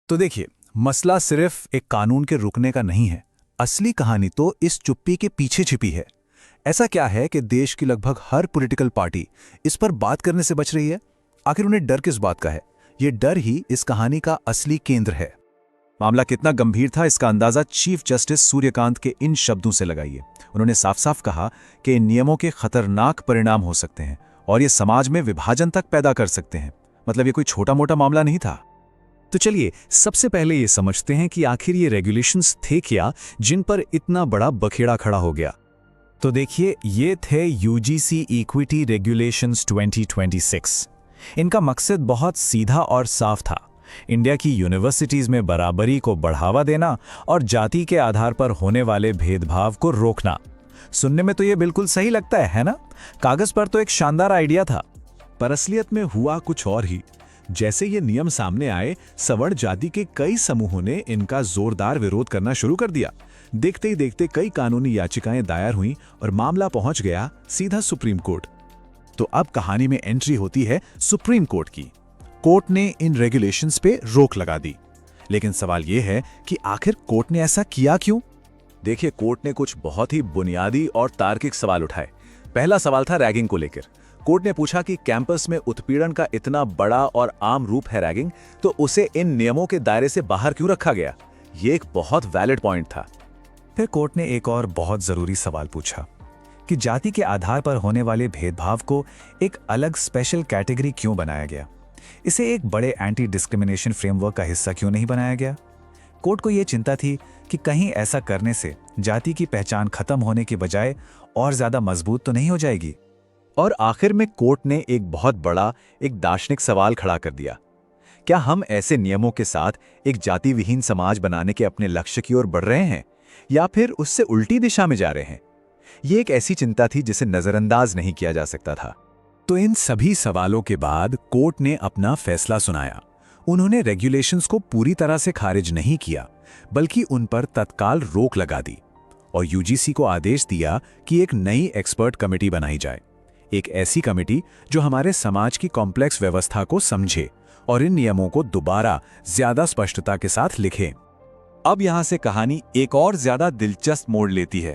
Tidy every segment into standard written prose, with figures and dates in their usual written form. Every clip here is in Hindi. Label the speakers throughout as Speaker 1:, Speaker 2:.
Speaker 1: तो देखिए, मसला सिर्फ एक कानून के रुकने का नहीं है। असली कहानी तो इस चुप्पी के पीछे छिपी है। ऐसा क्या है कि देश की लगभग हर पॉलिटिकल पार्टी इस पर बात करने से बच रही है? आखिर उन्हें डर किस बात का है? ये डर ही इस कहानी का असली केंद्र है। मामला कितना गंभीर था, इसका अंदाजा चीफ जस्टिस सूर्यकांत के इन शब्दों से लगाइए। उन्होंने साफ साफ कहा कि इन नियमों के खतरनाक परिणाम हो सकते हैं और ये समाज में विभाजन तक पैदा कर सकते हैं। मतलब ये कोई छोटा मोटा मामला नहीं था।
Speaker 2: तो चलिए सबसे पहले ये समझते हैं कि आखिर ये रेगुलेशंस थे क्या जिन पर इतना बड़ा बखेड़ा खड़ा हो गया। तो देखिए, ये थे यूजीसी इक्विटी रेगुलेशंस 2026। इनका मकसद बहुत सीधा और साफ था। इंडिया की यूनिवर्सिटीज में बराबरी को बढ़ावा देना और जाति के आधार पर होने वाले भेदभाव को रोकना। सुनने में तो ये बिल्कुल सही लगता है ना? कागज पर तो एक शानदार आइडिया था,
Speaker 3: पर असलियत में हुआ कुछ और ही। जैसे ये नियम सामने आए, सवर्ण जाति के कई समूहों ने इनका जोरदार विरोध करना शुरू कर दिया। देखते ही देखते कई कानूनी याचिकाएं दायर हुईं और मामला पहुंच गया सीधा सुप्रीम कोर्ट। तो अब कहानी में एंट्री होती है सुप्रीम कोर्ट की। कोर्ट ने इन रेगुलेशंस पे रोक लगा दी। लेकिन सवाल यह है कि आखिर कोर्ट ने ऐसा किया क्यों?
Speaker 1: देखिए, कोर्ट ने कुछ बहुत ही बुनियादी और तार्किक सवाल उठाए। पहला सवाल था रैगिंग को लेकर। कोर्ट ने पूछा कि कैंपस में उत्पीड़न का इतना बड़ा और आम रूप है रैगिंग, तो उसे इन नियमों के दायरे से बाहर क्यों रखा गया? ये एक बहुत वैलिड पॉइंट था।
Speaker 2: फिर कोर्ट ने एक और बहुत जरूरी सवाल पूछा कि जाति के आधार पर होने वाले भेदभाव को एक अलग स्पेशल कैटेगरी क्यों बनाया गया? इसे एक बड़े एंटी डिस्क्रिमिनेशन फ्रेमवर्क का हिस्सा क्यों नहीं बनाया गया? कोर्ट को यह चिंता थी कि कहीं ऐसा करने से जाति की पहचान खत्म होने के बजाय और ज्यादा मजबूत तो नहीं हो जाएगी।
Speaker 1: और आखिर में कोर्ट ने एक बहुत बड़ा, एक दार्शनिक सवाल खड़ा कर दिया। क्या हम ऐसे नियमों के साथ एक जाति विहीन समाज बनाने के अपने लक्ष्य की ओर बढ़ रहे हैं, या फिर उससे उल्टी दिशा में जा रहे हैं? ये एक ऐसी चिंता थी जिसे नजरअंदाज नहीं किया जा सकता था।
Speaker 3: तो इन सभी सवालों के बाद कोर्ट ने अपना फैसला सुनाया। उन्होंने रेगुलेशंस को पूरी तरह से खारिज नहीं किया, बल्कि उन पर तत्काल रोक लगा दी और यूजीसी को आदेश दिया कि एक नई एक्सपर्ट कमेटी बनाई जाए। एक ऐसी कमेटी जो हमारे समाज की कॉम्प्लेक्स व्यवस्था को समझे और इन नियमों को दोबारा ज्यादा स्पष्टता के साथ लिखे।
Speaker 1: अब यहां से कहानी एक और ज्यादा दिलचस्प मोड़ लेती है।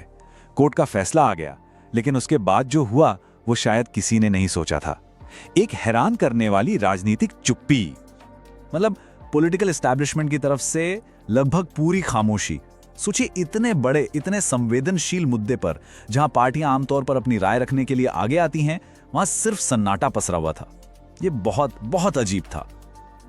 Speaker 1: कोर्ट का फैसला आ गया, लेकिन उसके बाद जो हुआ वो शायद किसी ने नहीं सोचा था। एक हैरान करने वाली राजनीतिक चुप्पी। मतलब पॉलिटिकल एस्टैब्लिशमेंट की तरफ से लगभग पूरी खामोशी। सोचिए, इतने बड़े, इतने संवेदनशील मुद्दे पर जहां पार्टियां आमतौर पर अपनी राय रखने के लिए आगे आती हैं, वहां सिर्फ सन्नाटा पसरा हुआ था। ये बहुत बहुत अजीब था।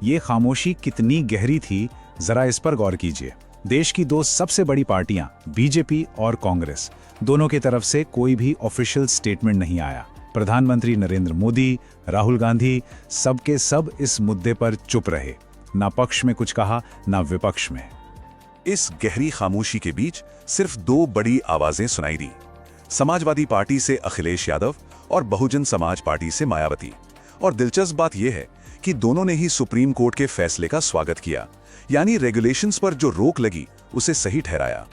Speaker 3: ये खामोशी कितनी गहरी थी, जरा इस पर गौर कीजिए। देश की दो सबसे बड़ी पार्टियां बीजेपी और कांग्रेस, दोनों की तरफ से कोई भी ऑफिशियल स्टेटमेंट नहीं आया। प्रधानमंत्री नरेंद्र मोदी, राहुल गांधी, सबके सब इस मुद्दे पर चुप रहे। ना पक्ष में कुछ कहा, ना विपक्ष में।
Speaker 4: इस गहरी खामोशी के बीच सिर्फ दो बड़ी आवाजें सुनाई दी। समाजवादी पार्टी से अखिलेश यादव और बहुजन समाज पार्टी से मायावती। और दिलचस्प बात यह है कि दोनों ने ही सुप्रीम कोर्ट के फैसले का स्वागत किया, यानी रेगुलेशंस पर जो रोक लगी उसे सही ठहराया।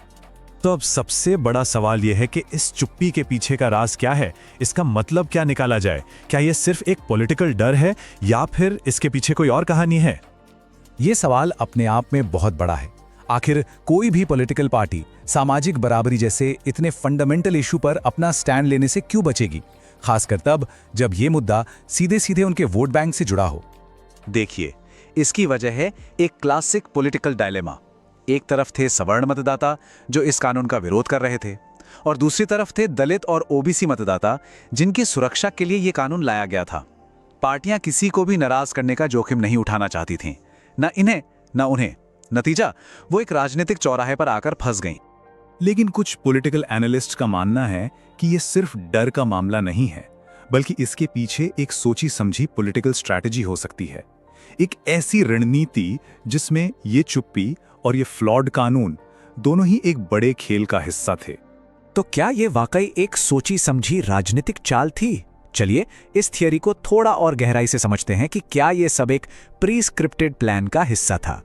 Speaker 2: तो अब सबसे बड़ा सवाल यह है कि इस चुप्पी के पीछे का राज क्या है? इसका मतलब क्या निकाला जाए? क्या यह सिर्फ एक पॉलिटिकल डर है या फिर इसके पीछे कोई और कहानी है?
Speaker 3: ये सवाल अपने आप में बहुत बड़ा है। आखिर कोई भी पॉलिटिकल पार्टी सामाजिक बराबरी जैसे इतने फंडामेंटल इशू पर अपना स्टैंड लेने से क्यों बचेगी, खासकर तब जब ये मुद्दा सीधे सीधे उनके वोट बैंक से जुड़ा हो?
Speaker 1: देखिए, इसकी वजह है एक क्लासिक पॉलिटिकल डायलेमा। एक तरफ थे सवर्ण मतदाता जो इस कानून का विरोध कर रहे थे, और दूसरी तरफ थे दलित और ओबीसी मतदाता जिनकी सुरक्षा के लिए यह कानून लाया गया था। पार्टियां किसी को भी नाराज करने का जोखिम नहीं उठाना चाहती थीं, न इन्हें न उन्हें। नतीजा, वो एक राजनीतिक चौराहे पर आकर फंस गईं।
Speaker 3: लेकिन कुछ पॉलिटिकल एनालिस्ट का मानना है कि यह सिर्फ डर का मामला नहीं है, बल्कि इसके पीछे एक सोची समझी पॉलिटिकल स्ट्रैटेजी हो सकती है। एक ऐसी रणनीति जिसमें ये चुप्पी और ये फ्लॉड कानून दोनों ही एक बड़े खेल का हिस्सा थे।
Speaker 2: तो क्या ये वाकई एक सोची समझी राजनीतिक चाल थी? चलिए इस थियरी को थोड़ा और गहराई से समझते हैं कि क्या ये सब एक प्री स्क्रिप्टेड प्लान का हिस्सा था।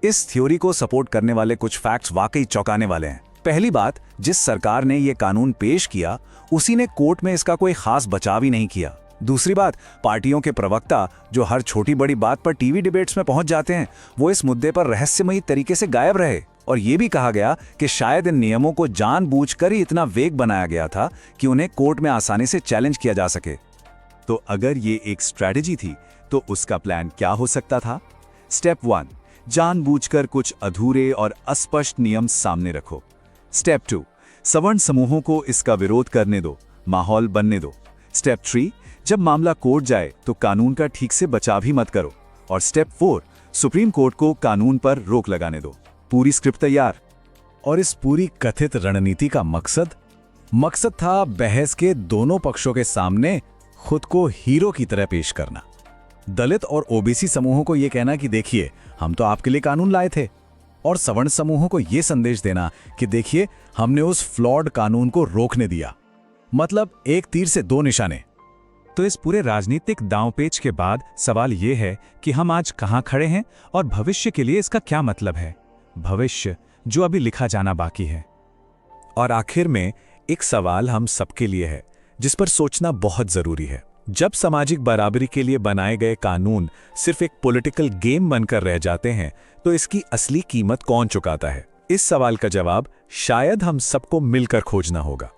Speaker 1: इस थ्योरी को सपोर्ट करने वाले कुछ फैक्ट्स वाकई चौंकाने वाले हैं। पहली बात, जिस सरकार ने यह कानून पेश किया उसी ने कोर्ट में इसका कोई खास बचाव ही नहीं किया। दूसरी बात, पार्टियों के प्रवक्ता जो हर छोटी बड़ी बात पर टीवी डिबेट्स में पहुंच जाते हैं, वो इस मुद्दे पर रहस्यमयी तरीके से गायब रहे। और ये भी कहा गया कि शायद इन नियमों को जानबूझकर ही इतना वेग बनाया गया था कि उन्हें कोर्ट में आसानी से चैलेंज किया जा सके।
Speaker 3: तो अगर ये एक स्ट्रैटेजी थी तो उसका प्लान क्या हो सकता था? स्टेप 1, जानबूझकर कुछ अधूरे और अस्पष्ट नियम सामने रखो। स्टेप 2, सवर्ण समूहों को इसका विरोध करने दो, माहौल बनने दो। स्टेप 3, जब मामला कोर्ट जाए तो कानून का ठीक से बचाव ही मत करो। और स्टेप 4, सुप्रीम कोर्ट को कानून पर रोक लगाने दो। पूरी स्क्रिप्ट तैयार।
Speaker 2: और इस पूरी कथित रणनीति का मकसद था बहस के दोनों पक्षों के सामने खुद को हीरो की तरह पेश करना। दलित और ओबीसी समूहों को यह कहना कि देखिए, हम तो आपके लिए कानून लाए थे, और सवर्ण समूहों को यह संदेश देना कि देखिए, हमने उस फ्लॉड कानून को रोकने दिया। मतलब एक तीर से दो निशाने।
Speaker 5: तो इस पूरे राजनीतिक दांवपेच के बाद सवाल यह है कि हम आज कहां खड़े हैं और भविष्य के लिए इसका क्या मतलब है, भविष्य जो अभी लिखा जाना बाकी है।
Speaker 2: और आखिर में एक सवाल हम सबके लिए है जिस पर सोचना बहुत जरूरी है। जब सामाजिक बराबरी के लिए बनाए गए कानून सिर्फ एक पॉलिटिकल गेम बनकर रह जाते हैं, तो इसकी असली कीमत कौन चुकाता है? इस सवाल का जवाब शायद हम सबको मिलकर खोजना होगा।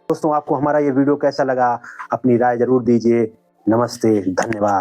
Speaker 6: दोस्तों, आपको हमारा ये वीडियो कैसा लगा? अपनी राय जरूर दीजिए। नमस्ते, धन्यवाद।